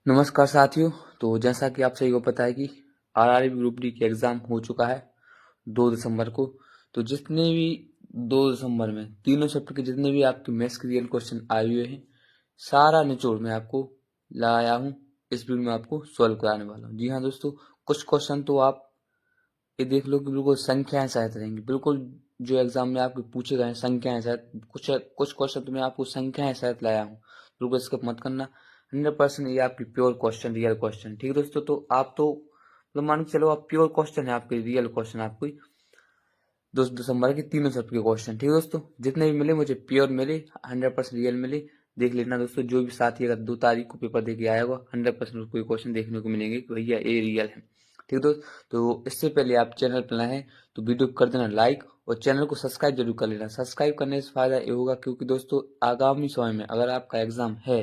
नमस्कार साथियों। तो जैसा कि आप सभी को पता है कि आरआरबी ग्रुप डी की एग्ज़ाम हो चुका है 2 दिसंबर को। तो जितने भी 2 दिसंबर में तीनों चैप्टर के जितने भी आपके मैथ्स के रियल क्वेश्चन आए हुए हैं, सारा निचोड़ मैं आपको लाया हूँ। इस वीडियो में आपको सॉल्व कराने वाला हूँ। जी हाँ दोस्तों, कुछ क्वेश्चन तो आप ये देख लो कि बिल्कुल संख्याएं सहित रहेंगी। बिल्कुल जो एग्जाम में आपके पूछे गए हैं संख्याएं सहित, कुछ कुछ क्वेश्चन तो मैं आपको संख्याएं सहित लाया हूँ। बिल्कुल स्किप मत करना। 100% ये आपकी प्योर क्वेश्चन, रियल क्वेश्चन। ठीक है दोस्तों, तो आप तो मतलब मान के चलो आप प्योर क्वेश्चन है, आपके रियल क्वेश्चन आपको 2 दिसंबर के तीनों चैप्टर के क्वेश्चन। ठीक है दोस्तों, जितने भी मिले मुझे प्योर मिले, 100% रियल मिले। देख लेना दोस्तों, जो भी साथी अगर 2 तारीख को पेपर दे के आया होगा 100% उसको क्वेश्चन देखने को मिलेंगे कि भैया ये रियल है। ठीक है दोस्त, तो इससे पहले आप चैनल पर नए हैं तो वीडियो को कर देना लाइक और चैनल को सब्सक्राइब जरूर कर लेना। सब्सक्राइब करने से फायदा ये होगा क्योंकि दोस्तों आगामी समय में अगर आपका एग्जाम है,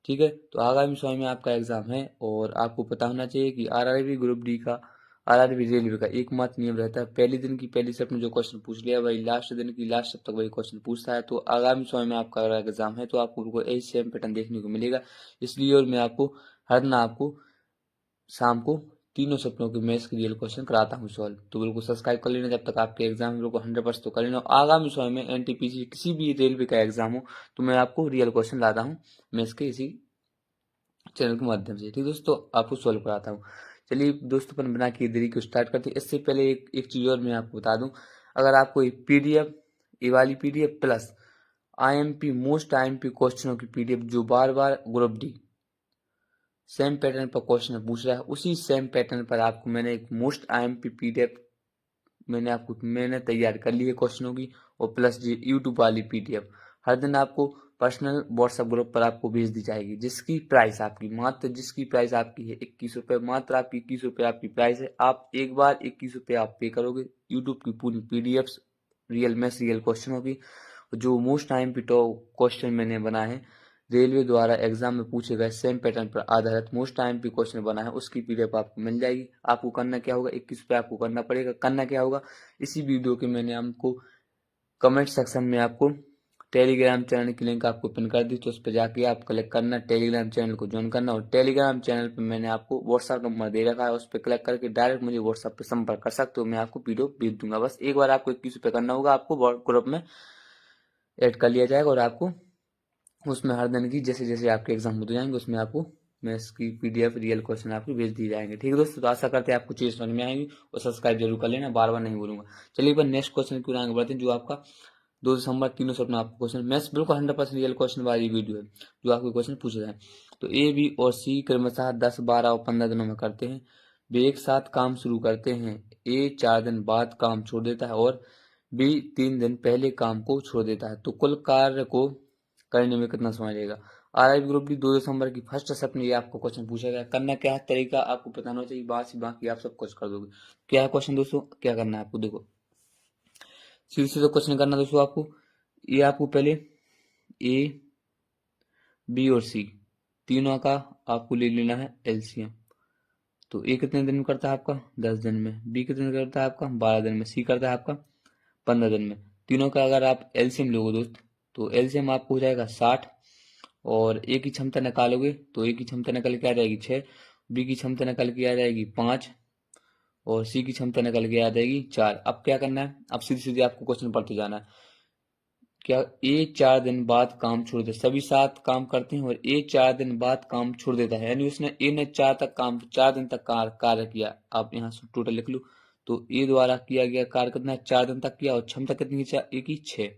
ठीक है, तो आगामी समय में आपका एग्जाम है और आपको पता होना चाहिए कि आरआरबी ग्रुप डी का, आरआरबी रेलवे का एकमात्र नियम रहता है, पहले दिन की पहली शिफ्ट में जो क्वेश्चन पूछ लिया भाई लास्ट दिन की लास्ट शिफ्ट तक वही क्वेश्चन पूछता है। तो आगामी समय में आपका अगर एग्जाम है तो आपको बिल्कुल यही सेम पैटर्न देखने को मिलेगा। इसलिए और मैं आपको हर दिन आपको शाम को तीनों सपनों के मैथ्स के रियल क्वेश्चन कराता हूँ सॉल्व। तो बिल्कुल सब्सक्राइब कर लेना जब तक आपके एग्जाम बिल्कुल 100% तो कर लेना। आगामी समय में एनटीपीसी किसी भी रेलवे का एग्जाम हो तो मैं आपको रियल क्वेश्चन लाता हूँ मैथ्स के इसी चैनल के माध्यम से। ठीक दोस्तों, आपको सॉल्व कराता हूँ। चलिए दोस्तों, अपन बिना किए देरी को स्टार्ट करते हैं। इससे पहले एक चीज़ और मैं आपको बता दूं, अगर आपको पीडीएफ, ये वाली PDF plus IMP most IMP क्वेश्चनों की पीडीएफ जो बार बार ग्रुप डी सेम पैटर्न पर क्वेश्चन पूछ रहा है, उसी सेम पैटर्न पर आपको मैंने एक मोस्ट आईएमपी पीडीएफ मैंने तैयार कर ली है क्वेश्चनों की, और प्लस जी यूट्यूब वाली पीडीएफ हर दिन आपको पर्सनल व्हाट्सएप ग्रुप पर आपको भेज दी जाएगी, जिसकी प्राइस आपकी है 21 रुपये। मात्र आपकी 21 रुपये आपकी प्राइस है। आप एक बार 21 रुपये आप पे करोगे, यूट्यूब की पूरी पीडीएफ रियल मैथ्स रियल क्वेश्चनों की, जो मोस्ट टाइम पे तो क्वेश्चन मैंने बना है रेलवे द्वारा एग्जाम में पूछे गए सेम पैटर्न पर आधारित मोस्ट टाइम पे क्वेश्चन बना है, उसकी पीडीएफ आपको मिल जाएगी। आपको करना क्या होगा, 21 रुपये आपको करना पड़ेगा। करना क्या होगा, इसी वीडियो के मैंने आपको कमेंट सेक्शन में आपको टेलीग्राम चैनल की लिंक आपको पिन कर दी, तो उस पर जाके आप क्लिक करना, टेलीग्राम चैनल को ज्वाइन करना, और टेलीग्राम चैनल पे मैंने आपको व्हाट्सअप नंबर दे रखा है, उस पर क्लिक करके डायरेक्ट मुझे व्हाट्सअप पे संपर्क कर सकते हो। मैं आपको वीडियो भेज दूंगा। बस एक बार आपको 21 रुपये करना होगा, आपको ग्रुप में ऐड कर लिया जाएगा और आपको उसमें हर दिन की जैसे जैसे आपके एग्जाम होते जाएंगे उसमें आपको मैथ्स की पीडीएफ रियल क्वेश्चन आपको भेज दिए जाएंगे। ठीक है दोस्तों, तो आशा करते हैं आपको चीज समझ में आएगी और सब्सक्राइब जरूर कर लेना, बार बार नहीं बोलूंगा। चलिए पर नेक्स्ट क्वेश्चन की ओर आगे बढ़ते हैं, जो आपका 2 दिसंबर तीनों से अपना आपको क्वेश्चन मैथ्स बिल्कुल 100% रियल क्वेश्चन वाली वीडियो है, जो आपके क्वेश्चन पूछे जाए। तो ए बी और सी क्रमशः 10, 12 और 15 दिनों में करते हैं। वे एक साथ काम शुरू करते हैं। ए 4 दिन बाद काम छोड़ देता है और बी 3 दिन पहले काम को छोड़ देता है। तो कुल कार्य को करने में कितना समय लगेगा। आरआरबी ग्रुप डी 2 दिसंबर की फर्स्ट शिफ्ट में ये आपको क्वेश्चन पूछा गया। करना क्या है, तरीका आपको बताना चाहिए, बाकी आप सब कुछ कर दोगे। क्या है क्वेश्चन दोस्तों, क्या करना है आपको, देखो सीधे सीधे क्वेश्चन करना दोस्तों। आपको ये आपको पहले ए बी और सी तीनों का आपको ले लेना है एलसीएम। तो ए कितने दिन में करता है आपका 10 दिन में, बी कितने दिन करता है आपका 12 दिन में, सी करता है आपका 15 दिन में। तीनों का अगर आप एलसीएम लोगे दोस्त, तो एलसीएम आपको हो जाएगा 60, और ए की क्षमता निकालोगे तो ए की क्षमता निकल के आ जाएगी 6, बी की क्षमता निकल के आ जाएगी 5, और सी की क्षमता निकल के आ जाएगी 4। अब क्या करना है, अब सीधी सीधी आपको क्वेश्चन पढ़ते जाना है। क्या ए 4 दिन बाद काम छोड़ दे, सभी साथ काम करते हैं और ए 4 दिन बाद काम छोड़ देता है, यानी उसने ए ने 4 दिन तक कार्य किया। आप यहाँ से टोटल लिख लो, तो ए द्वारा किया गया कार्य कितना है 4 दिन तक किया, और क्षमता कितनी है ए की 6।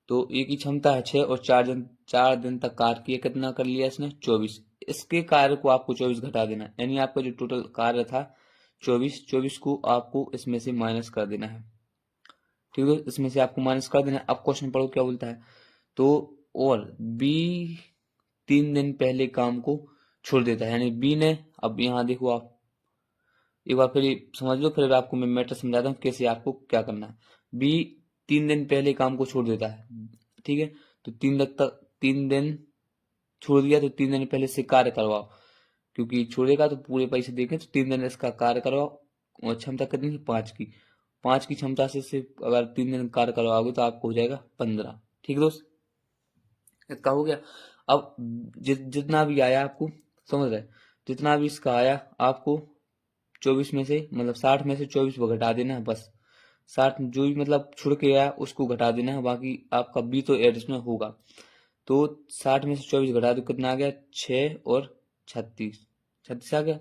तो ए की क्षमता है 6 और 4 दिन तक कार्य किया, कितना कर लिया इसने 24। इसके कार्य को आपको 24 घटा देना है, यानी आपका जो टोटल कार्य था 24 को आपको इसमें से माइनस कर देना है। ठीक है, इसमें से आपको माइनस कर देना है। अब क्वेश्चन पढ़ो क्या बोलता है। तो और बी 3 दिन पहले काम को छोड़ देता है, यानी बी ने, अब यहाँ देखो आप एक बार फिर समझ लो, फिर आपको मैं मैटर समझाता हूँ कैसे आपको क्या करना है। बी 3 दिन पहले काम को छोड़ देता है, ठीक है, तो 3 दिन छोड़ दिया, तो 3 दिन पहले से कार्य करवाओ, क्योंकि छोड़ेगा तो पूरे पैसे देंगे, तो 3 दिन इसका कार्य करवाओ। और क्षमता कितनी है 5 की, 5 की क्षमता से अगर 3 दिन कार्य करवाओगे तो आपको हो जाएगा 15। ठीक है दोस्त, इसका हो गया। अब जितना भी आया आपको, समझ रहे, जितना भी इसका आया आपको 24 में से, मतलब 60 में से 24 को घटा देना है बस। 60 जो भी मतलब छुड़ के आया उसको घटा देना है, बाकी आपका बी तो एडिशनल होगा। तो 60 में से 24 घटा दो, कितना आ गया, 6 और 36, 36 आ गया।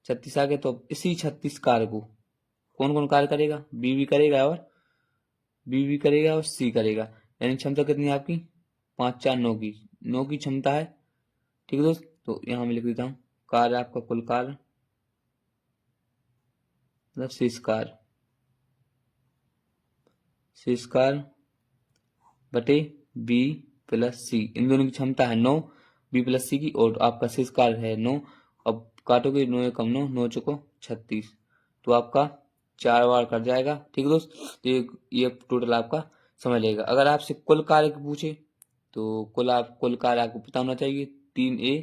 36 आ गया। तो अब इसी 36 कार्य को कौन कौन कार्य करेगा, बी भी करेगा और सी करेगा। यानी क्षमता कितनी है आपकी, 5 4 9 की, 9 की क्षमता है। ठीक है दोस्त, तो यहाँ मैं लिख देता हूँ कार्य, आपका कुल कार्य मतलब शेष कार्य बटे बी प्लस सी, इन दोनों की क्षमता है 9, बी प्लस सी की, और आपका शेष कार्य है 9। अब काटोगे 9 एकम 9, 9 चौको 36, तो आपका 4 बार कट जाएगा। ठीक है दोस्त, तो ये टोटल आपका समझ लेगा। अगर आपसे कुल कार्य पूछे तो कुल कार्य आपको पता होना चाहिए। 3A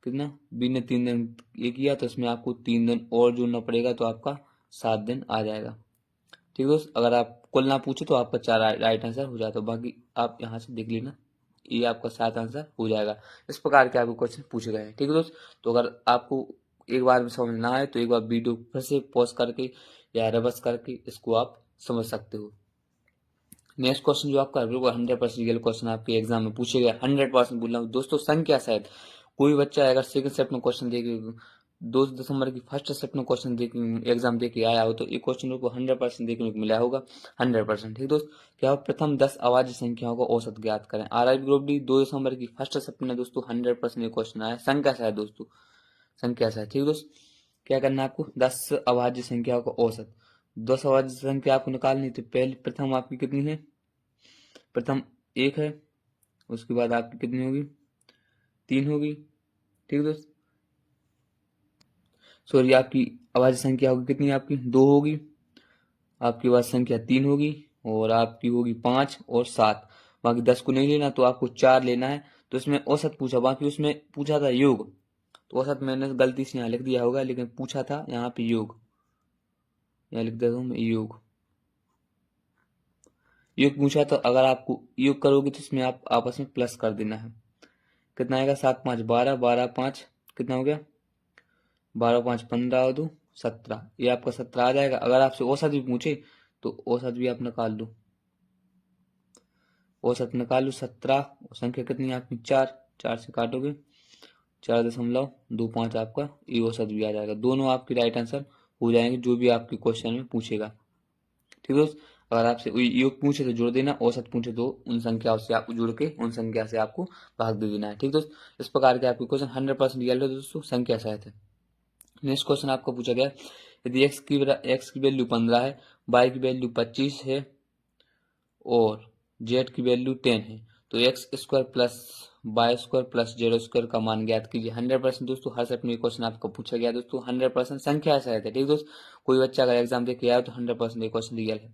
कितना, बी ने 3 दिन ये किया तो इसमें आपको 3 दिन और जोड़ना पड़ेगा, तो आपका 7 दिन आ जाएगा। ठीक है दोस्त, अगर आप कुल ना पूछे तो आपका 4 राइट आंसर हो जाता है, बाकी आप यहाँ से देख लेना, ये आपका 7 आंसर हो जाएगा। इस प्रकार के आपको क्वेश्चन पूछे गए हैं। ठीक है दोस्त, तो अगर आपको एक बार में समझ ना आए तो एक बार वीडियो फिर से पॉज करके या रिवर्स करके इसको आप समझ सकते हो। नेक्स्ट क्वेश्चन जो आपका बिल्कुल 100% रियल क्वेश्चन आपके एग्जाम में पूछे गए, 100% बोल रहा हूँ दोस्तों। संख्या शायद कोई बच्चा अगर सेकंड शिफ्ट में क्वेश्चन देके 2 दिसंबर की फर्स्ट शिफ्ट में क्वेश्चन देके एग्जाम देके आया हो तो ये क्वेश्चन को 100% देखने को मिला होगा, 100%। ठीक दोस्त, क्या हो, प्रथम 10 अभाज्य संख्याओं का औसत ज्ञात करें। RRB ग्रुप डी 2 दिसंबर की फर्स्ट शिफ्ट में दोस्तों 100% ये क्वेश्चन आया। संख्या शायद दोस्तों, संख्या शायद। ठीक दोस्त, क्या करना है आपको, 10 अभाज्य संख्याओं का औसत, 10 अभाज्य संख्या आपको निकालनी। तो पहले प्रथम आपकी कितनी है, प्रथम 1 है, उसके बाद आपकी कितनी होगी, 3 होगी। ठीक है दोस्त, सॉरी, आपकी अभाज्य संख्या होगी कितनी, आपकी 2 होगी, आपके पास संख्या 3 होगी, और आपकी होगी 5 और 7। बाकी 10 को नहीं लेना, तो आपको 4 लेना है। तो इसमें औसत पूछा, बाकी उसमें पूछा था योग, तो औसत मैंने गलती से यहाँ लिख दिया होगा, लेकिन पूछा था यहाँ पे योग, यहाँ लिख देता हूँ मैं योग, योग पूछा। तो अगर आपको योग करोगे तो इसमें आप आपस में प्लस कर देना है। कितना आएगा, 7 5 12, 12 5 कितना हो गया, 12 5 15 और 2 17, ये आपका 17 आ जाएगा। अगर आपसे औसत भी पूछे तो औसत भी आप निकाल लो, औसत निकाल लो 17, संख्या कितनी है आपकी 4, 4 से काटोगे 4.25 आपका ये औसत भी आ जाएगा। दोनों आपकी राइट आंसर हो जाएंगे जो भी आपके क्वेश्चन में पूछेगा। ठीक है दोस्त, अगर आपसे योग पूछे तो जोड़ देना, औसत पूछे तो उन संख्याओं से आप जुड़ के उन संख्या से आपको भाग दे देना है। ठीक दोस्त, इस प्रकार के आपके क्वेश्चन 100% रियल है दोस्तों, संख्या सहित है। नेक्स्ट क्वेश्चन आपका पूछा गया, यदि x की वैल्यू 15 है, y की वैल्यू 25 है और z की वैल्यू 10 है, तो x square plus y square plus z square का मान ज्ञात कीजिए। 100% दोस्तों, हर सेट में क्वेश्चन आपका पूछा गया दोस्तों, 100% संख्या सहित है। ठीक दोस्त, कोई बच्चा अगर एग्जाम दे के आया तो 100% ये क्वेश्चन रियल है,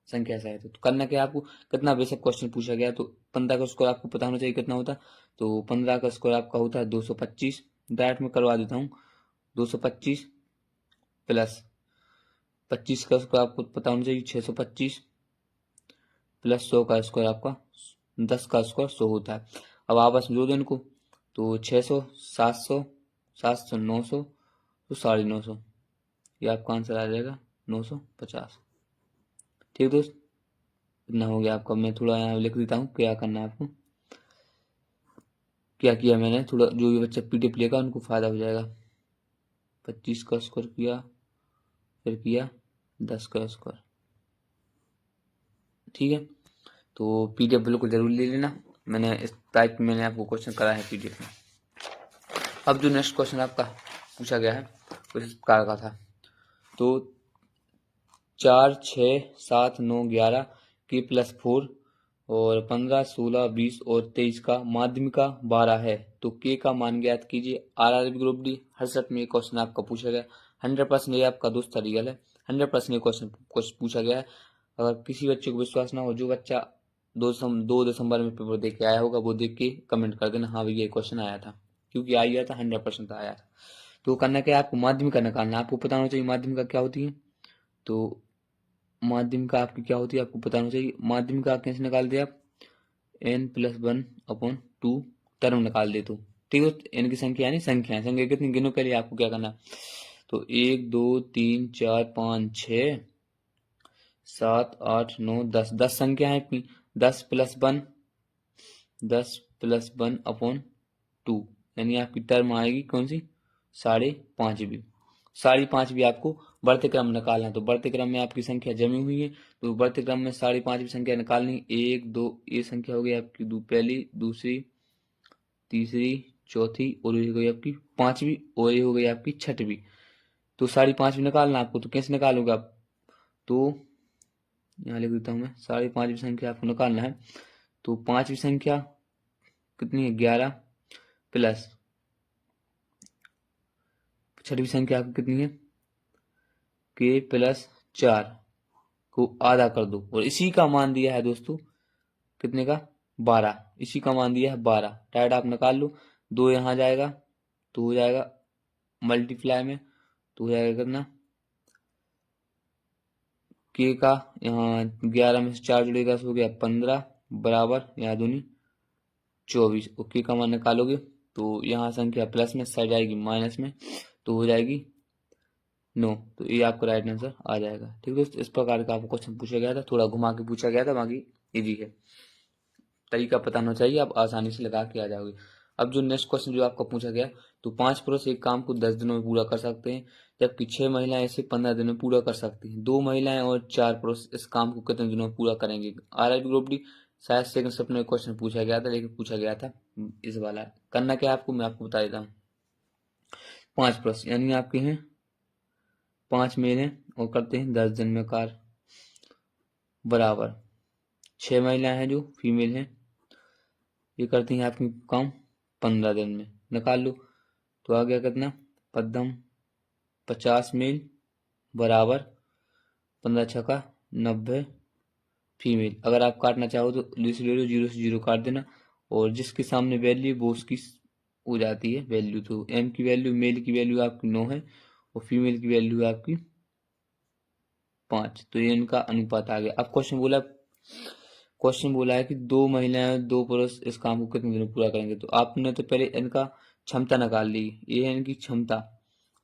संख्या सहित है। तो करना क्या आपको, कितना बेसिक क्वेश्चन पूछा गया, तो 15 का स्कोर आपको पता होना चाहिए कितना होता है। तो 15 का स्कोर आपका होता है 225, डायरेक्ट में करवा देता हूँ, 225 प्लस 25 का स्कोर आपको पता होना चाहिए 625 प्लस 100 का स्कोर आपका 10 का स्कोर 100 होता है। अब आपस में जोड़ दो इनको, तो 600 700 700 900 तो 950, ये आपका आंसर आ जाएगा 950। ठीक है दोस्त, इतना हो गया आपका। मैं थोड़ा यहाँ लिख देता हूँ क्या करना है आपको, क्या किया मैंने, थोड़ा जो भी बच्चा पीडीएफ लेगा उनको फायदा हो जाएगा। 25 का स्कोर किया, फिर किया 10 का स्कोर। ठीक है, तो पीडीएफ बिल्कुल जरूर ले लेना, मैंने इस टाइप मैंने आपको क्वेश्चन करा है पीडीएफ में। अब जो नेक्स्ट क्वेश्चन आपका पूछा गया है कुछ इस प्रकार का था, तो 4 6 7 9 11 के प्लस 4 और 15 16 20 और 23 का माध्यमिक का 12 है, तो के का मान ज्ञात कीजिए। RRB ग्रुप डी हर सेट में ये क्वेश्चन आपका पूछा गया, 100% ये आपका दोस्त रियल है, 100% ये क्वेश्चन पूछा गया है। अगर किसी बच्चे को विश्वास ना हो, जो बच्चा 2 दिसंबर में पेपर देख के आया होगा वो देख के कमेंट कर देना, हाँ भैया ये क्वेश्चन आया था, क्योंकि आ गया था 100% आया था। तो करना क्या है आपको, माध्यमिक का निकालना, आपको पता होना चाहिए माध्यमिक का क्या होती है। तो माध्यमिक का आपकी क्या होती है आपको पता होना चाहिए। माध्यमिक का कैसे निकालते हैं आप, n+1/2 2 टर्म निकाल दे तो ठीक है। इनकी संख्या यानी संख्या कितनी गिनो पहले आपको क्या करना। तो 1 2 3 4 5 6 7 8 9 10 10 संख्या है अपनी। 10 + 1 10 + 1 अपॉन 2 यानी आपकी टर्म आएगी कौन सी 5.5 5.5 आपको बढ़ते क्रम निकालना है। तो बढ़ते क्रम में आपकी संख्या जमी हुई है तो बढ़ते क्रम में 5.5 संख्या निकालनी। 1 2 ये संख्या हो गई आपकी पहली दूसरी तीसरी चौथी और ये हो गई आपकी 5वीं और ये हो गई आपकी 6वीं। तो 5.5 निकालना आपको। तो कैसे निकालोगे आप। तो यहाँ लिख देता हूँ मैं 5.5 संख्या आपको निकालना है। तो 5वीं संख्या कितनी है 11 प्लस 6वीं संख्या आपकी कितनी है k + 4 को आधा कर दो और इसी का मान दिया है दोस्तों कितने का 12। इसी का मान दिया है 12। डायरेक्ट आप निकाल लो। 2 यहाँ जाएगा तो हो जाएगा मल्टीप्लाई में तो हो जाएगा कितना k का यहाँ 11 में से 4 जुड़ेगा तो हो गया 15 बराबर यहाँ दूनी 24 और k का मान निकालोगे तो यहाँ संख्या प्लस में साइड जाएगी माइनस में तो हो जाएगी 9। तो ये आपका राइट आंसर आ जाएगा। ठीक है दोस्तों इस प्रकार का आपको क्वेश्चन पूछा गया था। थोड़ा घुमा के पूछा गया था बाकी इजी है। तरीका पता होना चाहिए आप आसानी से लगा के आ जाओगे। अब जो नेक्स्ट क्वेश्चन जो आपका पूछा गया तो 5 पुरुष एक काम को 10 दिनों में पूरा कर सकते हैं जबकि 6 महिलाएं इसे 15 दिनों में पूरा कर सकती हैं। 2 महिलाएं और 4 पुरुष इस काम को कितने दिनों में पूरा करेंगे। RIB ग्रुप डी शायद सेकंड शिफ्ट में क्वेश्चन पूछा गया था लेकिन पूछा गया था इस वाला। करना क्या आपको मैं आपको बता देता हूँ। 5 पुरुष यानी आपके हैं 5 मेल हैं और करते हैं 10 दिन में कार्य बराबर 6 महिलाएं हैं जो फीमेल हैं ये करती हैं आपकी काम 15 दिन में। निकाल लो तो आ गया कितना पद्म 50 मेल बराबर 15 छक्का 90 फीमेल। अगर आप काटना चाहो तो लिस्ट ले लो 0 से 0 काट देना और जिसके सामने वैल्यू वो उसकी हो जाती है वैल्यू। तो m की वैल्यू मेल की वैल्यू आपकी 9 है और फीमेल की वैल्यू आपकी 5। तो ये इनका अनुपात आ गया। अब क्वेश्चन बोला है कि 2 महिलाएं 2 पुरुष इस काम को कितने दिनों में पूरा करेंगे। तो आपने तो पहले इनका क्षमता निकाल ली ये है इनकी क्षमता।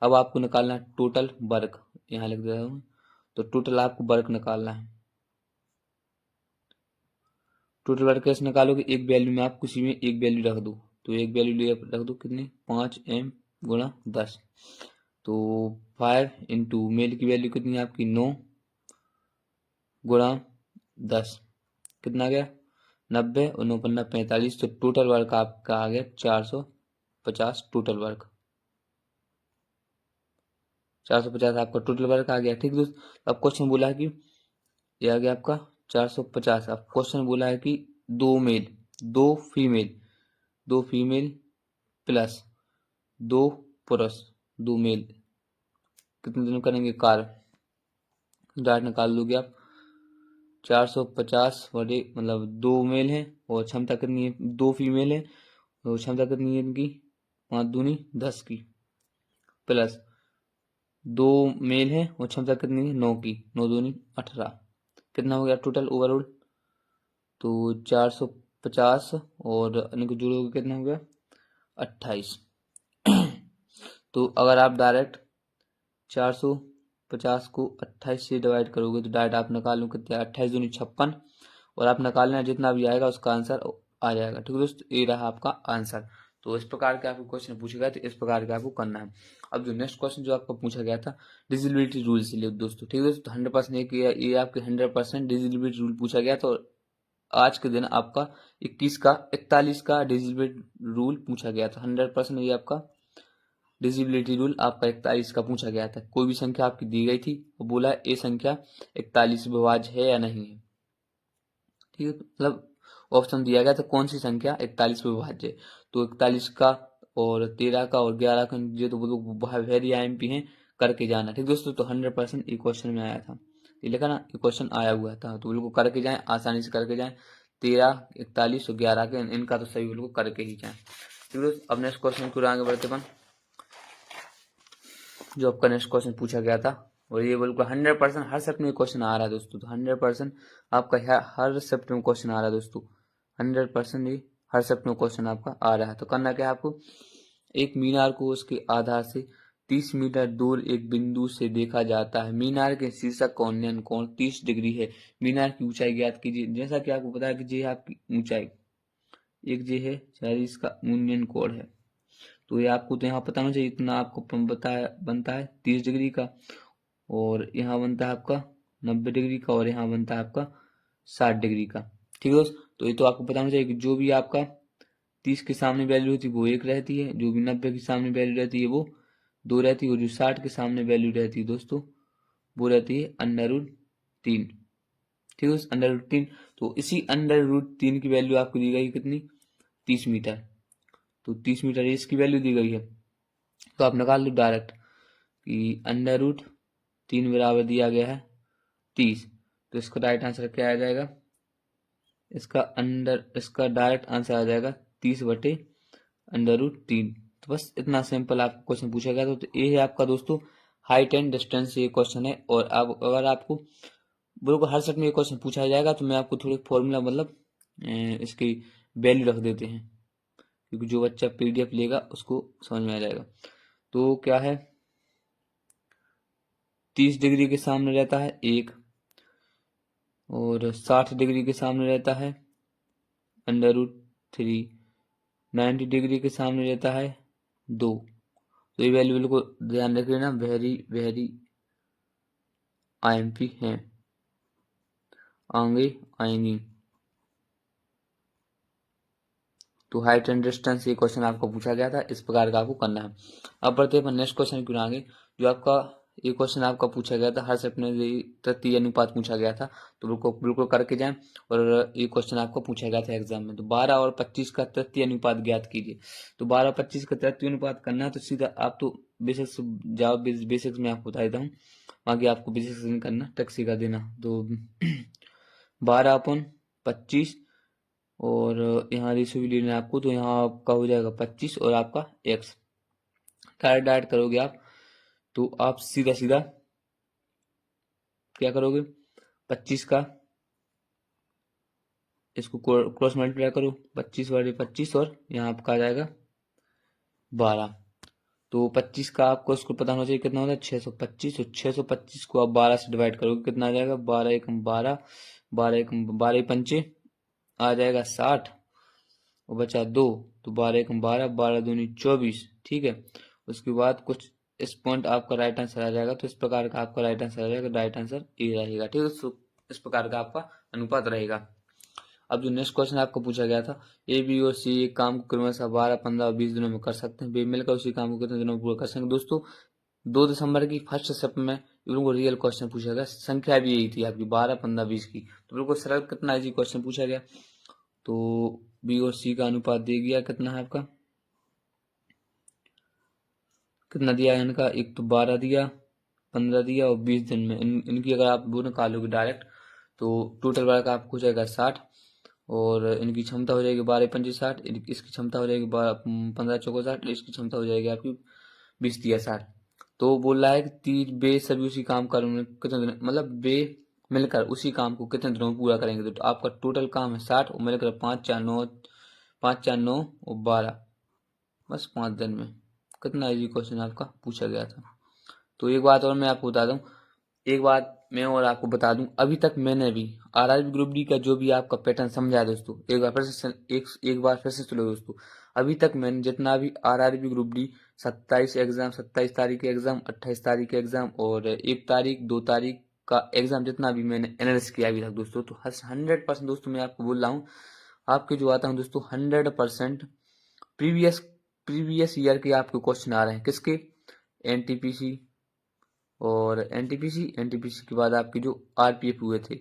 अब आपको निकालना है टोटल वर्क। यहाँ लिख देता हूँ तो टोटल आपको वर्क निकालना है। टोटल वर्क कैसे निकालोगे एक वैल्यू में आप किसी में एक वैल्यू रख दो। तो एक वैल्यू रख दो कितने 5m गुणा 10 तो 5 इंटू मेल की वैल्यू कितनी है आपकी 9 गुणा 10 कितना गया 90 और 9 पन्ना 45। तो टोटल वर्क आपका आ गया 450 टोटल वर्क 450 आपका टोटल वर्क आ गया। ठीक दोस्त अब क्वेश्चन बोला है कि ये आ गया आपका 450। अब क्वेश्चन बोला है कि 2 मेल 2 फीमेल प्लस 2 पुरुष 2 मेल कितने दिनों करेंगे कार्य। डाट निकाल दोगे आप 450 बटे मतलब 2 मेल है और क्षमता कितनी है 2 फीमेल है और क्षमता कितनी है इनकी 5 दूनी 10 की प्लस 2 मेल है और क्षमता कितनी है 9 की 9 दूनी 18 कितना हो गया टोटल ओवरऑल। तो 450 और इनको जोड़ोगे कितना हो गया 28। तो अगर आप डायरेक्ट 450 को 28 से डिवाइड करोगे तो डायरेक्ट आप निकाल लो कितना 28 दूनी 56 और आप निकालना जितना भी आएगा उसका आंसर आ जाएगा। ठीक है दोस्तों ये रहा आपका आंसर। तो इस प्रकार के आपको क्वेश्चन पूछा गया तो इस प्रकार के आपको करना है। अब जो नेक्स्ट क्वेश्चन जो आपको पूछा गया था डिजिबिलिटी रूल से लिए दोस्तों। ठीक है दोस्तों 100% ये आपके 100% डिजिबिलिटी रूल पूछा गया। तो आज के दिन आपका 41 का डिजिबिलिटी रूल पूछा गया था। 100% ये आपका डिजिबिलिटी रूल आपका 41 का पूछा गया था। कोई भी संख्या आपकी दी गई थी वो बोला ये संख्या 41 विभाज्य है या नहीं है। ठीक है मतलब ऑप्शन दिया गया था कौन सी संख्या 41 विभाज्य है। तो 41 का और 13 का और 11 का ये तो वो वेरी IMP हैं करके जाना। ठीक दोस्तों तो 100% ये क्वेश्चन में आया था ये लिखा ना ये क्वेश्चन आया हुआ था तो बिल्कुल करके जाएं आसानी से करके जाएं। 13 41 और 11 के इनका तो सही बिल्कुल करके ही जाएं। ठीक दोस्तों अब नेक्स्ट क्वेश्चन को आगे बढ़ते अपन जो आपका नेक्स्ट क्वेश्चन पूछा गया था और ये बिल्कुल 100% हर शिफ्ट में क्वेश्चन आ रहा है दोस्तों। तो 100% आपका हर शिफ्ट में क्वेश्चन आ रहा है दोस्तों 100% ये हर शिफ्ट में क्वेश्चन आपका आ रहा है। तो करना क्या है आपको, एक मीनार को उसके आधार से 30 मीटर दूर एक बिंदु से देखा जाता है। मीनार के शीर्षक का उन्नयन कोण 30 डिग्री है। मीनार की ऊंचाई ज्ञात कीजिए। जैसा कि आपको पता है कि ये आपकी ऊंचाई, एक ये है शायद इसका उन्नयन कोण है, तो ये आपको तो यहाँ पता होना चाहिए। इतना आपको बनता है 30 डिग्री का, और यहाँ बनता है आपका 90 डिग्री का, और यहाँ बनता है आपका 60 डिग्री का। ठीक है दोस्त, तो ये तो आपको पता होना चाहिए कि जो भी आपका 30 के सामने वैल्यू होती है वो 1 रहती है, जो भी 90 के सामने वैल्यू रहती है वो 2 रहती है, और जो 60 के सामने वैल्यू रहती है दोस्तों वो रहती है √3। ठीक है, √3। तो इसी √3 की वैल्यू आपको दी गई कितनी, 30 मीटर। तो 30 मीटर इसकी वैल्यू दी गई है, तो आप निकाल लो डायरेक्ट कि √3 बराबर दिया गया है 30। तो इसका राइट आंसर क्या आ जाएगा, इसका डायरेक्ट आंसर आ जाएगा 30/√3। तो बस इतना सिंपल आपको क्वेश्चन पूछा गया था। तो ये है आपका दोस्तों हाइट एंड डिस्टेंस ये क्वेश्चन है। और अब अगर आपको बिल्कुल हर सेट में ये क्वेश्चन पूछा जाएगा तो मैं आपको थोड़ी फॉर्मूला मतलब इसकी वैल्यू रख देते हैं, क्योंकि जो बच्चा PDF लेगा उसको समझ में आ जाएगा। तो क्या है, 30 डिग्री के सामने रहता है 1, और 60 डिग्री के सामने रहता है √3, 90 डिग्री के सामने रहता है 2। तो ये वैल्यू बिल्कुल ध्यान रख लेना, वेरी वेरी IMP है, आगे आएंगी। तो हाइट एंड डिस्टेंस ये क्वेश्चन आपको पूछा गया था, इस प्रकार का आपको करना है। अब बढ़ते हैं नेक्स्ट क्वेश्चन की आगे, जो आपका ये क्वेश्चन आपका पूछा गया था हर सेट में तृतीय अनुपात पूछा गया था, तो बिल्कुल करके जाएं। और ये क्वेश्चन आपको पूछा गया था एग्जाम में। तो 12 और 25 का तृतीय अनुपात ज्ञात कीजिए। तो 12 और 25 का तृतीय अनुपात करना है तो सीधा आप तो बेसिक्स जाओ, बेसिक्स में आपको बता देता हूँ, बाकी आपको बेसिक्स नहीं करना, टक सीखा देना। तो 12/25, और यहाँ रेशो भी लेना है आपको, तो यहाँ आपका हो जाएगा 25 और आपका x। डायरेक्ट करोगे आप तो आप सीधा सीधा क्या करोगे, 25 का इसको क्रॉस मल्टीप्लाई करो, 25/25, और यहाँ आपका आ जाएगा 12। तो 25 का आपको इसको पता होना चाहिए कितना होता है 625, और 625 को आप 12 से डिवाइड करोगे कितना आ जाएगा, 12 एकम 12, 12 एकम 12 पंचे आ जाएगा 60, और बचा 2, तो 12 एकम 12, 12 दूनी 24। ठीक है, उसके बाद कुछ इस पॉइंट आपका राइट आंसर आ जाएगा। तो इस प्रकार का आपका राइट आंसर आ जाएगा, राइट आंसर ए रहेगा। ठीक है, इस प्रकार का आपका अनुपात रहेगा। अब जो नेक्स्ट क्वेश्चन आपको पूछा गया था, ए बी और सी एक काम को क्रमशः 12, 15 और 20 दिनों में कर सकते हैं, वे मिलकर उसी काम को कितने दिनों में पूरा कर सकेंगे। दोस्तों 2 दिसंबर की फर्स्ट शिफ्ट में बिल्कुल रियल क्वेश्चन पूछा गया, संख्या भी यही थी आपकी 12, 15, 20 की। तो बिल्कुल सरल कितना इजी क्वेश्चन पूछा गया। तो बी और सी का अनुपात दे दिया, कितना है आपका, कितना दिया है इनका, एक तो 12 दिया, 15 दिया, और 20 दिन में इनकी अगर आप वो निकालोगे डायरेक्ट तो टोटल वर्क का आपको हो जाएगा 60, और इनकी क्षमता हो जाएगी 12×5 = 60, इसकी क्षमता हो जाएगी 15×4 60, इसकी क्षमता हो जाएगी आपकी 20×60। तो बोल रहा है कि बे सभी उसी काम कर कितने दिन, मतलब बे मिलकर उसी काम को कितने दिनों में पूरा करेंगे। तो आपका टोटल काम है 60, और मिलकर 5×4 = 9 और 12, बस 5 दिन में। कितना इजी क्वेश्चन आपका पूछा गया था। तो एक बात और मैं आपको बता दूं, एक बात मैं और आपको बता दूं, अभी तक मैंने भी RRB ग्रुप डी का जो भी आपका पैटर्न समझा है दोस्तों, एक बार फिर से सुनो दोस्तों। अभी तक मैंने जितना भी RRB ग्रुप डी 27 एग्जाम, 27 तारीख के एग्जाम, 28 तारीख के एग्जाम, और 1 तारीख 2 तारीख का एग्जाम, जितना भी मैंने एनालिसिस किया अभी तक दोस्तों, तो 100% दोस्तों मैं आपको बोल रहा हूँ, आपके जो आता हूँ दोस्तों 100% प्रीवियस ईयर के आपके क्वेश्चन आ रहे हैं। किसके, NTPC, और एनटीपीसी के बाद आपकी जो RPF हुए थे,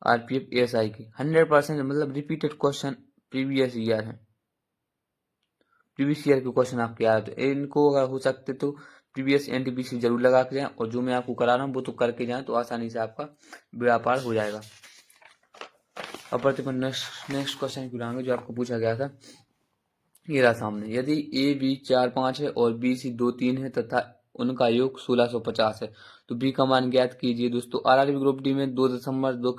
RPF ASI के 100% मतलब रिपीटेड क्वेश्चन प्रीवियस ईयर है, प्रीवियस ईयर के क्वेश्चन आपके आ रहे थे। इनको अगर हो सकते तो प्रीवियस NTPC जरूर लगा के जाएं, और जो मैं आपको करा रहा हूँ वो तो करके जाएं, तो आसानी से आपका व्यापार हो जाएगा। अब बढ़ते नेक्स्ट क्वेश्चन की जो आपको पूछा गया था, ये रहा सामने, यदि AB 4, 5 है और BC 2, 3 है तथा उनका योग 1650 है, तो B का मान ज्ञात कीजिए। दोस्तों RRB ग्रुप डी में 2 दिसंबर 2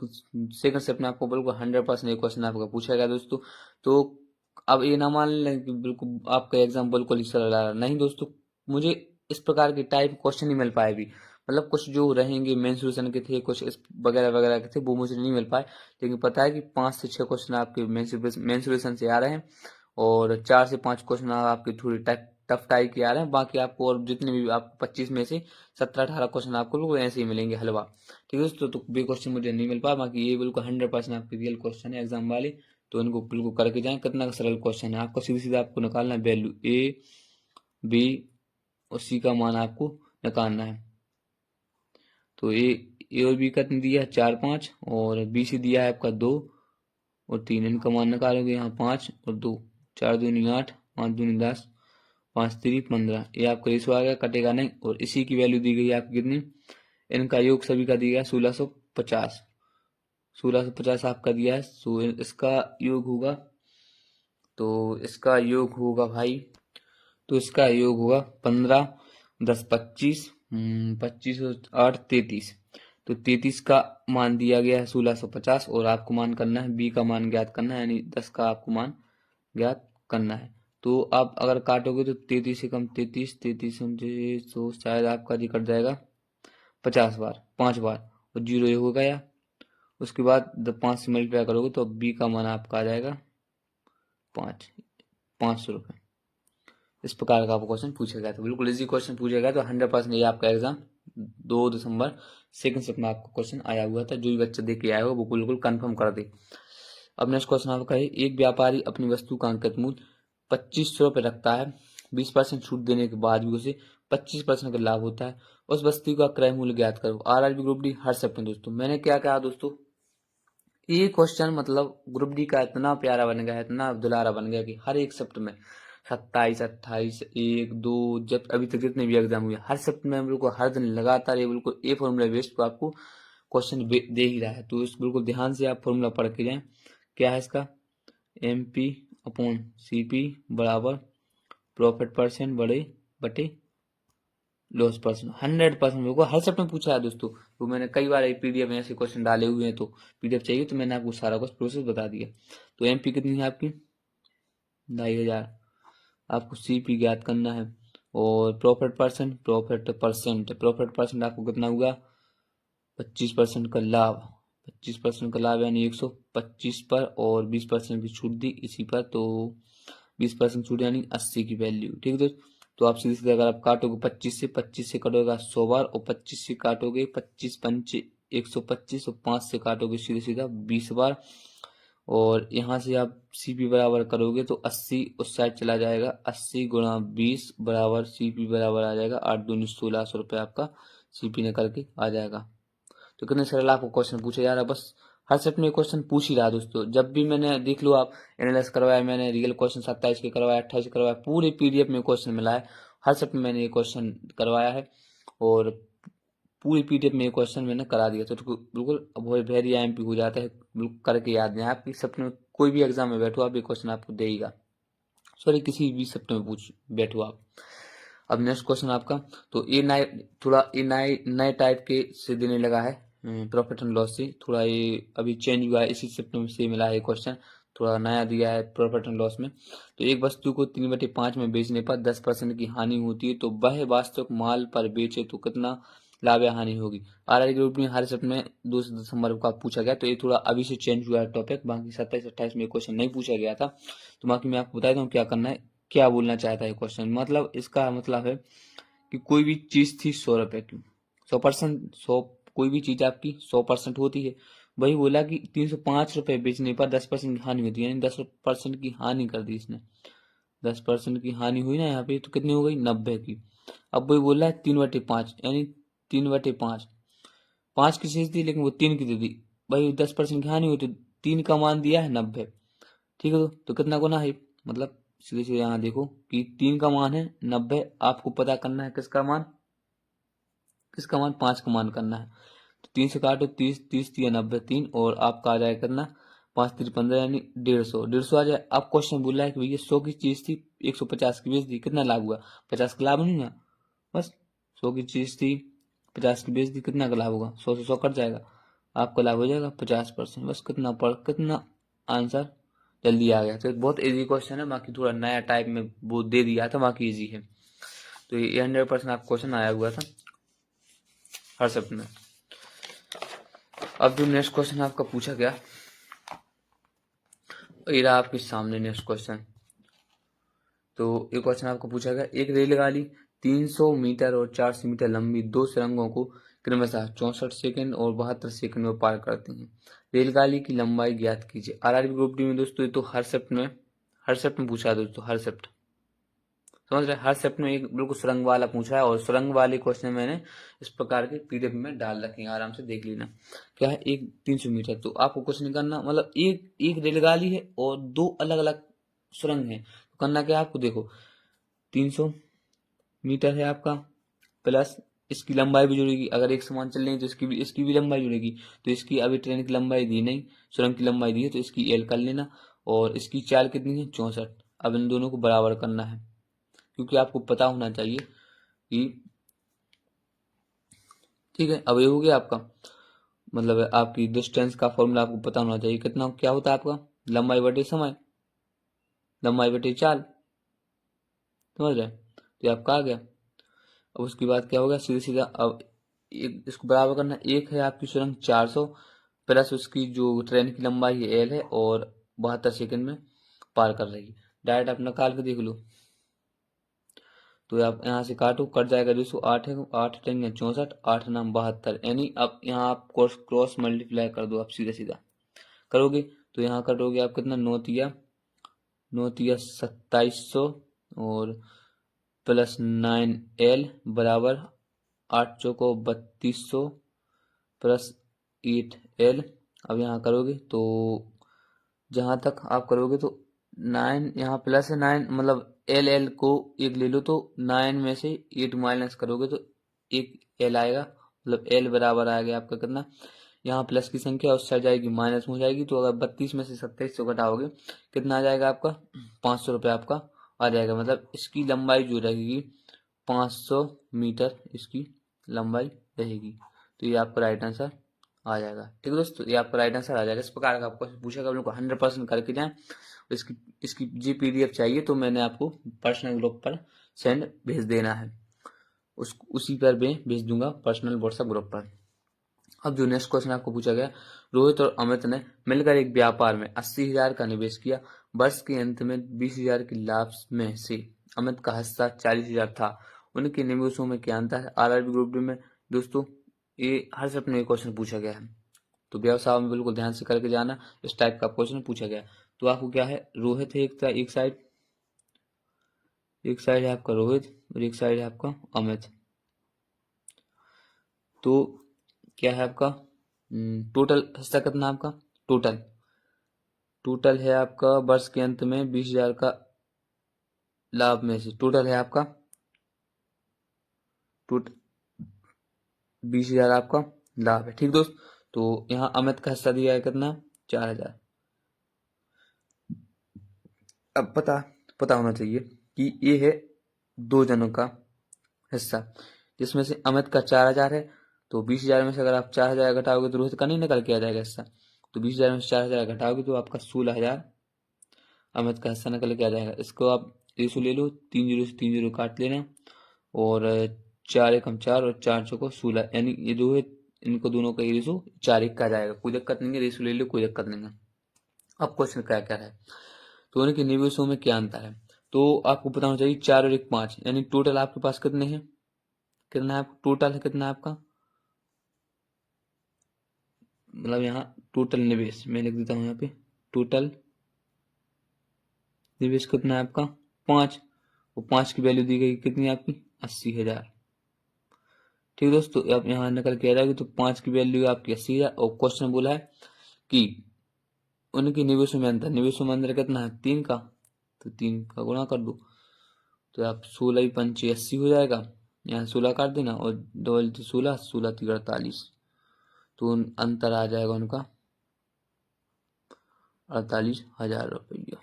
सेकंड से अपने आपको बिल्कुल 100% एक क्वेश्चन आपका पूछा गया दोस्तों। तो अब ये ना मान लें कि बिल्कुल आपका एग्जाम बिल्कुल ही सरल आ रहा, नहीं दोस्तों, मुझे इस प्रकार के टाइप क्वेश्चन नहीं मिल पाए भी, मतलब कुछ जो रहेंगे मेंसुरेशन के थे, कुछ इस वगैरह वगैरह के थे, वो मुझे नहीं मिल पाए। लेकिन पता है कि 5 से 6 क्वेश्चन आपके मेंसुरेशन से आ रहे हैं, और 4 से 5 क्वेश्चन आपके थोड़ी टफ टाइप के आ रहे हैं। बाकी आपको और जितने भी आपको 25 में से 17-18 क्वेश्चन आपको बिल्कुल ऐसे ही मिलेंगे हलवा। ठीक है दोस्तों, तो ये क्वेश्चन मुझे नहीं मिल पाया, बाकी ये बिल्कुल 100% आपके रियल क्वेश्चन है एग्जाम वाले। तो इनको बिल्कुल करके जाएं। कितना सरल क्वेश्चन है, आपको सीधे सीधे आपको निकालना है वैल्यू ए बी और सी का मान आपको निकालना है। तो ए और बी का दिया है 4-5, और बी सी दिया है आपका 2 और 3। इनका मान निकालोगे यहाँ 5 और 2, 4 दूनी 8, 5 दूनी 10, 5 3 15। ये आपका रेशो आ गया, कटेगा नहीं। और इसी की वैल्यू दी गई है आपकी कितनी, इनका योग सभी का दिया है 1650। 1650 आपका दिया है। सो इसका योग होगा, तो इसका योग होगा भाई, तो इसका योग होगा 15 10 25, 25 और 8 33। तो 33 का मान दिया गया है 1650, और आपको मान करना है बी का मान ज्ञात करना है, यानी 10 का आपको मान ज्ञात करना है। तो आप अगर काटोगे तो 33 से कम 33, 33 तो शायद आपका जी कट जाएगा 50 बार, 5 बार, और जीरो ये हो गया। उसके बाद 5 से मल्टीप्लाई करोगे तो बी का मान आपका आ जाएगा 500 रुपये। इस प्रकार का आपको क्वेश्चन पूछा गया था, बिल्कुल इजी क्वेश्चन पूछा गया। तो 100% ये आपका एग्जाम 2 दिसंबर सेकंड शिफ्ट में आपका क्वेश्चन आया हुआ था। जो भी बच्चा देख के आया हो वो बिल्कुल कंफर्म कर दे। अब नेक्स्ट क्वेश्चन आपका है, एक व्यापारी अपनी वस्तु का अंकित मूल्य 2500 रुपये रखता है, 20% छूट देने के बाद भी उसे 25% का लाभ होता है। उस वस्तु का क्रय मूल्य ज्ञात करो। आरआरबी ग्रुप डी हर शिफ्ट में। दोस्तों मैंने क्या कहा दोस्तों, ये क्वेश्चन मतलब ग्रुप डी का इतना प्यारा बन गया है, इतना दुलारा बन गया कि हर एक शिफ्ट में 27 28 1 2 जब अभी तक जितने भी एग्जाम हुए हर शिफ्ट में बिल्कुल हर दिन लगातार ये बिल्कुल ए फॉर्मूला बेस्ड को आपको क्वेश्चन दे ही रहा है। तो इस बिल्कुल ध्यान से आप फॉर्मूला पढ़ के जाएं। क्या है इसका, M P upon C P बराबर प्रॉफिट परसेंट बड़े बटे लॉस परसेंट। 100% मेरे को हर शिफ्ट में पूछा है दोस्तों। तो मैंने कई बार पीडीएफ में ऐसे क्वेश्चन डाले हुए हैं, तो पीडीएफ चाहिए तो मैंने आपको सारा कुछ प्रोसेस बता दिया। तो एमपी कितनी है आपकी 2500, आपको सीपी ज्ञात करना है। और प्रॉफिट परसेंट आपको कितना हुआ 25% का लाभ। 25% का लाभ यानी 125 पर, और 20% की छूट दी इसी पर, तो 20% छूट यानी 80 की वैल्यू। ठीक है दोस्त, तो आप सीधे सीधे अगर आप काटोगे 25 से कटोगे 100 बार, और 25 से काटोगे 25 पंचे 125, और 5 से काटोगे सीधे सीधा 20 बार, और यहाँ से आप सीपी बराबर करोगे तो 80 उस साइड चला जाएगा, 80 गुणा 20 बराबर सीपी बराबर आ जाएगा 8 दूनी 1600 रुपये आपका सीपी निकल के आ जाएगा। तो कितने सरल आपको क्वेश्चन पूछे जा रहा है, बस हर सेट में क्वेश्चन पूछ ही रहा दोस्तों। जब भी मैंने देख लो आप एनालाइज करवाया, मैंने रियल क्वेश्चन 27 के करवाया, 28 के करवाया, पूरे पीडीएफ में क्वेश्चन मिला है। हर सेट में मैंने ये क्वेश्चन करवाया है, और पूरी पीडीएफ में ये क्वेश्चन मैंने करा दिया। तो बिल्कुल बहुत वेरी एमपी हो जाता है, बिल्कुल करके याद नहीं। आपकी सपने में कोई भी एग्जाम में बैठो आप ये क्वेश्चन आपको देगा, सॉरी किसी भी सप्ताह में पूछ बैठो आप। अब नेक्स्ट क्वेश्चन आपका, तो ये नए थोड़ा ये नए टाइप के से देने लगा है, प्रॉफिट एंड लॉस से थोड़ा ये अभी चेंज हुआ है, इसी सप्ताह में से मिला है क्वेश्चन, थोड़ा नया दिया है प्रॉफिट एंड लॉस में। तो एक वस्तु को 3/5 में बेचने पर 10% की हानि होती है, तो वह वास्तविक माल पर बेचे तो कितना लाभ या हानि होगी। आरआर ग्रुप में हर शिफ्ट में 2 दिसंबर को पूछा गया, तो ये थोड़ा अभी से चेंज हुआ है टॉपिक, बाकी 27-28 में क्वेश्चन नहीं पूछा गया था। तो बाकी मैं आपको बता दूं क्या करना है, क्या बोलना चाहता है क्वेश्चन। मतलब इसका मतलब है कि कोई भी चीज थी 100 रुपए की, 100%, 100 कोई भी चीज आपकी 100% होती है, वही बोला कि 305 रुपए बेचने पर 10% की हानि होती है, यानी 10% की हानि कर दी इसने। 10% की हानि हुई ना यहाँ पे, तो कितनी हो गई 90 की। अब वही बोल रहा है 3/5, यानी 3/5, 5 की चीज थी लेकिन वो 3 की दे दी, भाई 10% की हानि हुई, तो 3 का मान दिया है 90। ठीक है, तो कितना गुना है, मतलब सीधे सीधे यहाँ देखो कि 3 का मान है 90, आपको पता करना है किसका मान 5 का मान करना है। तो 3 से काटो 30, 30 दिया 90, 3, और आपका आ जाएगा कितना 5×3 = 15, यानी 150 आ जाए। अब क्वेश्चन बोल रहा है कि भैया 100 की चीज थी 150 की बेच दी, कितना लाभ हुआ 50 का लाभ नहीं हुआ, बस 100 की चीज थी 50 की बेच दी, कितना का लाभ होगा 100 से 100 कट जाएगा, आपका लाभ हो जाएगा 50%। बस कितना आंसर जल्दी आ गया। तो एक बहुत इजी क्वेश्चन है, बाकी थोड़ा नया टाइप में वो दे दिया था, बाकी इजी है। तो ये 100% आपको क्वेश्चन आया हुआ था हर सब्जेक्ट में। अब जो नेक्स्ट क्वेश्चन आपका पूछा गया, ये रहा आपके सामने नेक्स्ट क्वेश्चन। तो ये क्वेश्चन आपको पूछा गया, एक रेलगाड़ी 300 मीटर और 400 मीटर लंबी दो सुरंगों को क्रमशः 64 सेकंड और 72 सेकंड में पार करती हैं। रेलगाड़ी की लंबाई ज्ञात कीजिए। आरआरबी ग्रुप डी में दोस्तों ये तो हर शिफ्ट में पूछा है दोस्तों, हर शिफ्ट समझ रहे हैं। हर शिफ्ट में एक बिल्कुल सुरंग वाला पूछा है, और सुरंग वाले क्वेश्चन मैंने इस प्रकार के पीडीएफ में डाल रखे हैं, आराम से देख लेना। क्या है, एक 300 मीटर, तो आपको कुछ नहीं करना, मतलब एक एक रेलगाड़ी है और दो अलग अलग सुरंग है। तो करना क्या है आपको, देखो 300 मीटर है आपका, प्लस इसकी लंबाई भी जुड़ेगी। अगर एक समान चल रही है तो इसकी भी लंबाई जुड़ेगी। तो इसकी अभी ट्रेन की लंबाई दी नहीं, सुरंग की लंबाई दी है, तो इसकी एल कर लेना। और इसकी चाल कितनी है, 64। अब इन दोनों को बराबर करना है, क्योंकि आपको पता होना चाहिए कि, ठीक है। अब ये हो गया आपका, मतलब आपकी डिस्टेंस का फॉर्मूला आपको पता होना चाहिए। कितना क्या होता है आपका, लंबाई बटे समय, लंबाई बटे चाल, समझ रहे। तो ये आपका आ गया। अब उसके बाद क्या होगा, सीधा सीधा अब एक इसको बराबर करना। एक है आपकी सुरंग 400, प्लस उसकी जो ट्रेन की लंबाई है एल है, और 72 सेकंड में पार कर रही है। डायरेक्ट आप निकाल के देख लो। तो आप यहाँ से काटो, कट जाएगा 208 है, 8 टेंगे 64, 8 नाम 72, यानी अब यहाँ आप क्रॉस मल्टीप्लाई कर दो। आप सीधा सीधा करोगे तो यहाँ कटोगे आप कितना, 9 तिया 2700 और प्लस 9L बराबर 8 चौको 3200 प्लस 8L। अब यहाँ करोगे तो जहाँ तक आप करोगे तो 9 यहाँ प्लस है 9, मतलब एल को एक ले लो, तो 9 में से 8 माइनस करोगे तो एक एल आएगा, मतलब एल बराबर आ गया आपका कितना, यहाँ प्लस की संख्या उस साइड जाएगी माइनस में हो जाएगी। तो अगर 32 में से 2700 घटाओगे कितना आ जाएगा आपका, 500 रुपये आपका आ जाएगा। मतलब इसकी लंबाई जो रहेगी 500 मीटर इसकी लंबाई रहेगी। तो ये आपका राइट आंसर आ जाएगा। ठीक है दोस्तों, ये आपका राइट आंसर आ जाएगा। इस प्रकार का आपको पूछेगा, लोग 100% करके जाएं। इसकी इसकी जी पीडीएफ चाहिए तो मैंने आपको पर्सनल ग्रुप पर सेंड भेज देना है, उसी पर मैं भेज दूंगा पर्सनल व्हाट्सएप ग्रुप पर। अब जो नेक्स्ट क्वेश्चन आपको पूछा गया, रोहित और अमित ने मिलकर एक व्यापार में 80,000 का निवेश किया। वर्ष के अंत में 20,000 के लाभ में से अमित का हिस्सा 40,000 था। उनके निवेशों में क्या अंतर है। आरआरबी ग्रुप डी में दोस्तों ये हर सप्ताह में क्वेश्चन पूछा गया है, तो व्यवसाय में बिल्कुल ध्यान से करके जाना। इस टाइप का क्वेश्चन पूछा गया। तो आपको क्या है, रोहित है एक साइड है आपका रोहित, और एक साइड है आपका अमित। तो क्या है आपका टोटल हिस्सा कितना आपका, टोटल है आपका वर्ष के अंत में 20,000 का लाभ में से टोटल है आपका 20,000 आपका लाभ है। ठीक दोस्त, तो यहाँ अमित का हिस्सा दिया है कितना, 4,000। अब पता होना चाहिए कि ये है दो जनों का हिस्सा, जिसमें से अमित का 4,000 है। तो 20,000 में से अगर आप 4,000 घटाओगे तो रोहित का नहीं निकल के आ जाएगा हिस्सा। तो 20,000 में से 4,000 घटाओगे तो आपका 16,000 अमित का हिस्सा निकल के आ जाएगा। इसको आप रेशो ले लो, 3 जीरो से 3 जीरो काट लेना, और 4 एकम 4 और 4 चौको 16, यानी ये जो है इनको दोनों का रेशो 4 1 का जाएगा। कोई दिक्कत नहीं है, रेशो ले लो, कोई दिक्कत नहीं है। अब क्वेश्चन क्या क्या है, तो उनके निवेशों में क्या अंतर है। तो आपको पता होना चाहिए 4 और 1 5, यानी टोटल आपके पास कितने हैं, कितना है टोटल है, कितना है आपका, मतलब यहाँ टोटल निवेश मैं लिख देता हूँ यहाँ पे, टोटल निवेश कितना है आपका 5, और 5 की वैल्यू दी गई कितनी आपकी 80,000। ठीक दोस्तों, अब यहाँ निकल के आ जाएगी, तो 5 की वैल्यू आपकी 80,000, और क्वेश्चन बोला है कि उनके निवेशों में अंतर कितना है 3 का, तो 3 का गुणा कर दो, तो आप 16 पंचे 80 हो जाएगा। यहाँ 16 काट देना, और डबल 16 16 3 48, तो अंतर आ जाएगा उनका 48,000 रुपया।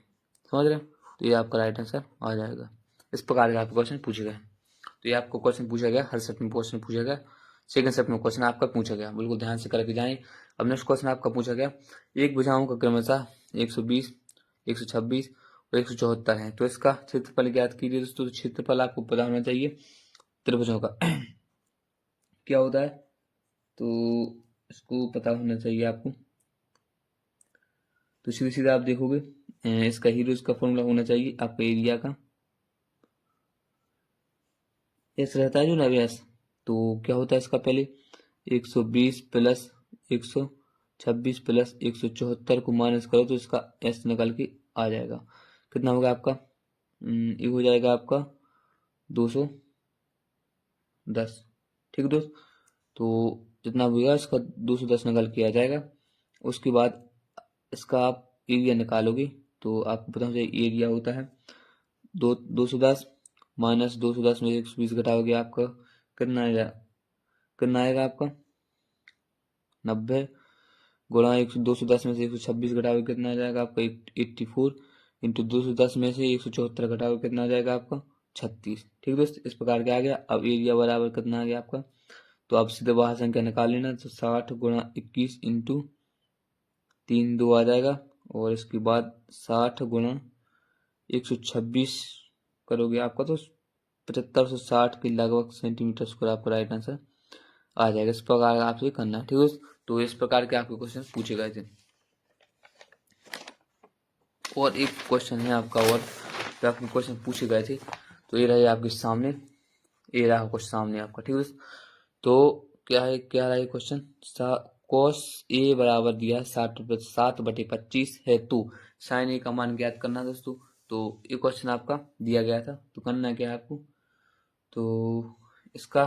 समझ रहे, तो ये आपका राइट आंसर आ जाएगा। इस प्रकार का आपको क्वेश्चन पूछा गया। तो ये आपको क्वेश्चन पूछा गया, हर सेट में क्वेश्चन पूछा गया, सेकंड सेट में क्वेश्चन आपका पूछा गया, बिल्कुल ध्यान से करके जाएं। अब नेक्स्ट क्वेश्चन आपका पूछा गया, एक भुजाओं का क्रमशः 120, 126 और 174 है। तो इसका क्षेत्रफल ज्ञात कीजिए दोस्तों। तो क्षेत्रफल आपको पता होना चाहिए त्रिभुजों का क्या होता है, तो इसको पता होना चाहिए आपको। तो सीधे सीधे आप देखोगे इसका हीरोज का फॉर्मूला होना चाहिए आपका एरिया का, ऐसा रहता है जो ना व्यास। तो क्या होता है इसका, पहले 120 प्लस 126 प्लस 174 को माइनस करो तो इसका एस निकल के आ जाएगा। कितना होगा आपका, ये हो जाएगा आपका 210। ठीक दोस्त, तो जितना होगा इसका 210 निकल के आ जाएगा। उसके बाद इसका आप एरिया निकालोगे तो आपको पता हो जाए एरिया होता है 210 माइनस 210 में 120 घटाओगे आपका कितना आएगा आपका 90 गुणा 210 में से 126 घटाओगे कितना आ जाएगा आपका 84 इंटू 210 में से 174 घटाओगे कितना आ जाएगा आपका 36। ठीक दोस्त, इस प्रकार के आ गया। अब एरिया बराबर कितना आ गया आपका, तो आप सीधे बाहर संख्या निकाल लेना। तो 60 गुणा 21 इंटू 3 2 आ जाएगा, और इसके बाद 60 गुणा 126 करोगे आपका तो 7560 के लगभग सेंटीमीटर स्क्वायर आपका राइट आंसर आ जाएगा। इस प्रकार आपसे करना है। ठीक है, तो इस प्रकार के आपके क्वेश्चन पूछे गए थे। और एक क्वेश्चन है आपका और जो आपके क्वेश्चन पूछे गए थे, तो ये रहे आपके सामने, ये रहा कुछ सामने आपका। ठीक है, तो क्या रहा ये क्वेश्चन, cos ए बराबर दिया है 7/25 है, तो sin ए का मान ज्ञात करना दोस्तों। तो ये क्वेश्चन आपका दिया गया था, तो करना क्या है आपको, तो इसका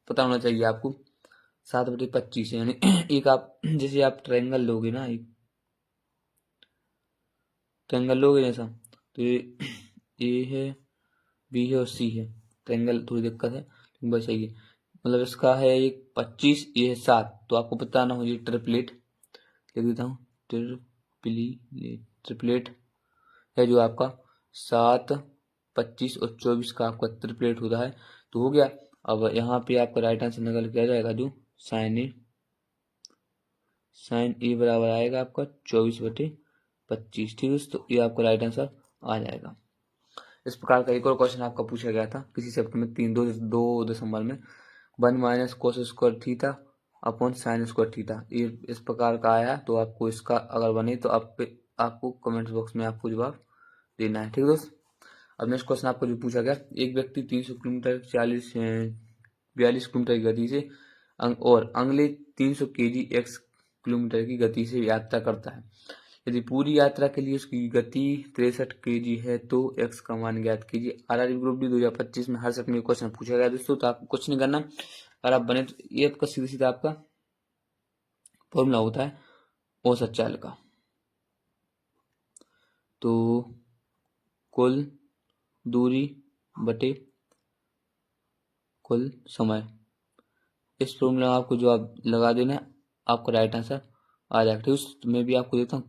पता होना चाहिए आपको 7/25 यानी एक आप जैसे आप ट्रायंगल लोगे ना, एक ट्रायंगल लोगे जैसा, तो ये है, बी है और सी है। ट्रायंगल थोड़ी दिक्कत है लेकिन बस यही है, मतलब इसका है एक 25, ये है 7, तो आपको बताना हो ये ट्रिपलेट लिख देता हूँ, ट्रिपलेट है जो आपका 7, 25 और 24 का आपका ट्रिपलेट होता है। तो हो गया। अब यहाँ पे आपका राइट आंसर निकल के आ जाएगा जो साइन ए बराबर आएगा आपका 24/25। ठीक है, तो ये आपका राइट आंसर आ जाएगा। इस प्रकार का एक और क्वेश्चन आपका पूछा गया था किसी चैप्टर में 2 दिसंबर में, 1 minus cos square theta upon sine square theta, ये इस प्रकार का आया। तो आपको इसका अगर बने तो आपको कमेंट बॉक्स में आपको जवाब देना है। ठीक है दोस्त, अब नेक्स्ट क्वेश्चन आपको जो पूछा गया, एक व्यक्ति 300 किलोमीटर 42 किलोमीटर की गति से और अगले 300 kg x किलोमीटर की गति से यात्रा करता है। यदि पूरी यात्रा के लिए उसकी गति 63 kg है तो x का मान ज्ञात कीजिए। आरआरबी ग्रुप डी 2025 में हर सेट में क्वेश्चन पूछा गया दोस्तों, तो आपको कुछ नहीं करना। अगर आप बने तो ये आपका सीधा सीधा आपका फॉर्मूला होता है औसत चाल का, तो कुल दूरी बटे कुल समय, इस फॉर्मूला में आपको जवाब लगा देना है, आपका राइट आंसर आ जाएगा। ठीक है, तो मैं भी आपको देता हूँ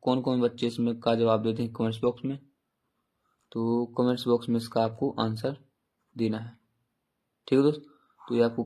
कौन कौन बच्चे इसमें का जवाब देते हैं कमेंट्स बॉक्स में, तो कमेंट्स बॉक्स में इसका आपको आंसर देना है। ठीक है दोस्त, तो ये आपको